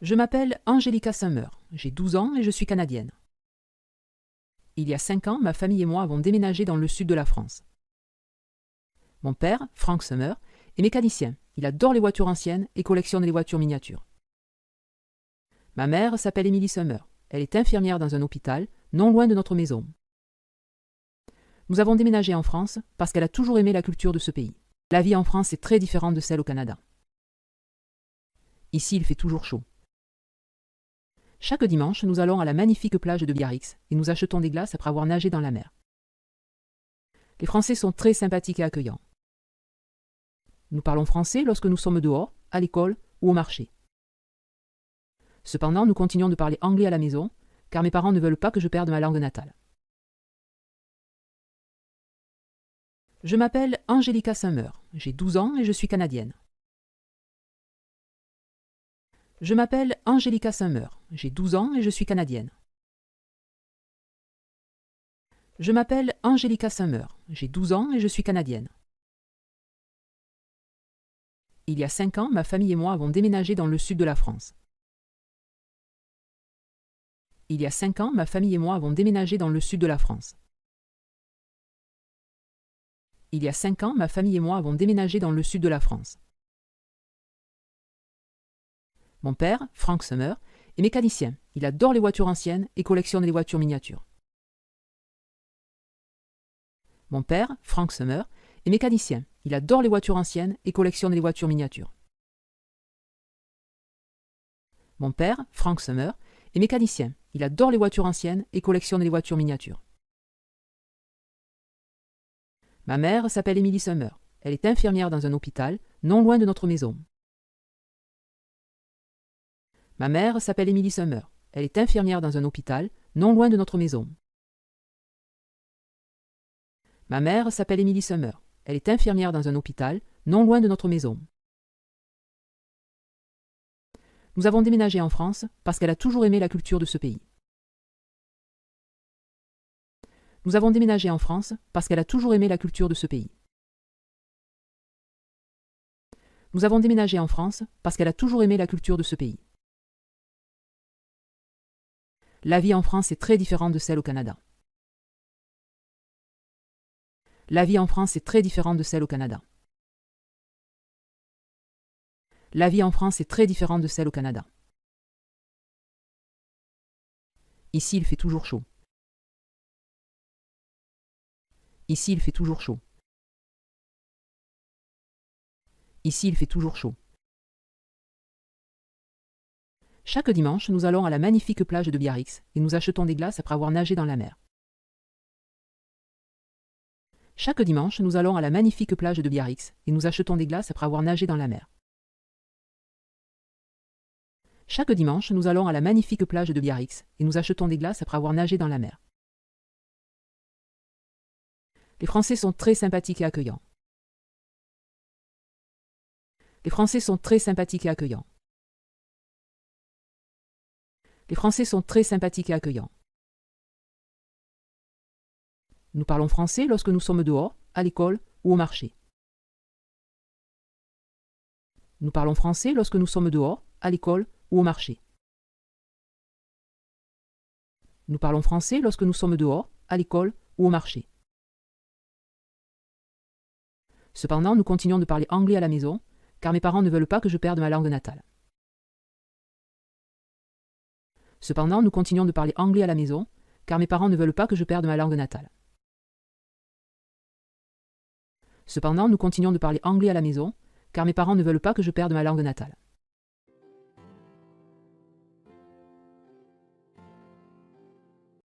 Je m'appelle Angelica Summer, j'ai 12 ans et je suis canadienne. Il y a 5 ans, ma famille et moi avons déménagé dans le sud de la France. Mon père, Frank Summer, est mécanicien. Il adore les voitures anciennes et collectionne les voitures miniatures. Ma mère s'appelle Emily Summer. Elle est infirmière dans un hôpital, non loin de notre maison. Nous avons déménagé en France parce qu'elle a toujours aimé la culture de ce pays. La vie en France est très différente de celle au Canada. Ici, il fait toujours chaud. Chaque dimanche, nous allons à la magnifique plage de Biarritz et nous achetons des glaces après avoir nagé dans la mer. Les Français sont très sympathiques et accueillants. Nous parlons français lorsque nous sommes dehors, à l'école ou au marché. Cependant, nous continuons de parler anglais à la maison, car mes parents ne veulent pas que je perde ma langue natale. Je m'appelle Angelica Summer, j'ai 12 ans et je suis canadienne. Je m'appelle Angelica Summer, j'ai 12 ans et je suis canadienne. Je m'appelle Angelica Summer, j'ai 12 ans et je suis canadienne. Il y a 5 ans, ma famille et moi avons déménagé dans le sud de la France. Il y a 5 ans, ma famille et moi avons déménagé dans le sud de la France. Il y a 5 ans, ma famille et moi avons déménagé dans le sud de la France. Mon père, Frank Summer, est mécanicien. Il adore les voitures anciennes et collectionne les voitures miniatures. Mon père, Frank Summer, est mécanicien. Il adore les voitures anciennes et collectionne les voitures miniatures. Mon père, Frank Summer, est mécanicien. Il adore les voitures anciennes et collectionne les voitures miniatures. Ma mère s'appelle Emily Summer. Elle est infirmière dans un hôpital, non loin de notre maison. Ma mère s'appelle Emily Summer. Elle est infirmière dans un hôpital, non loin de notre maison. Ma mère s'appelle Emily Summer. Elle est infirmière dans un hôpital, non loin de notre maison. Nous avons déménagé en France parce qu'elle a toujours aimé la culture de ce pays. Nous avons déménagé en France parce qu'elle a toujours aimé la culture de ce pays. Nous avons déménagé en France parce qu'elle a toujours aimé la culture de ce pays. La vie en France est très différente de celle au Canada. La vie en France est très différente de celle au Canada. La vie en France est très différente de celle au Canada. Ici, il fait toujours chaud. Ici, il fait toujours chaud. Ici, il fait toujours chaud. Chaque dimanche, nous allons à la magnifique plage de Biarritz et nous achetons des glaces après avoir nagé dans la mer. Chaque dimanche, nous allons à la magnifique plage de Biarritz et nous achetons des glaces après avoir nagé dans la mer. Chaque dimanche, nous allons à la magnifique plage de Biarritz et nous achetons des glaces après avoir nagé dans la mer. Les Français sont très sympathiques et accueillants. Les Français sont très sympathiques et accueillants. Les Français sont très sympathiques et accueillants. Nous parlons français lorsque nous sommes dehors, à l'école ou au marché. Nous parlons français lorsque nous sommes dehors, à l'école ou au marché. Nous parlons français lorsque nous sommes dehors, à l'école ou au marché. Cependant, nous continuons de parler anglais à la maison, car mes parents ne veulent pas que je perde ma langue natale. Cependant, nous continuons de parler anglais à la maison, car mes parents ne veulent pas que je perde ma langue natale. Cependant, nous continuons de parler anglais à la maison, car mes parents ne veulent pas que je perde ma langue natale.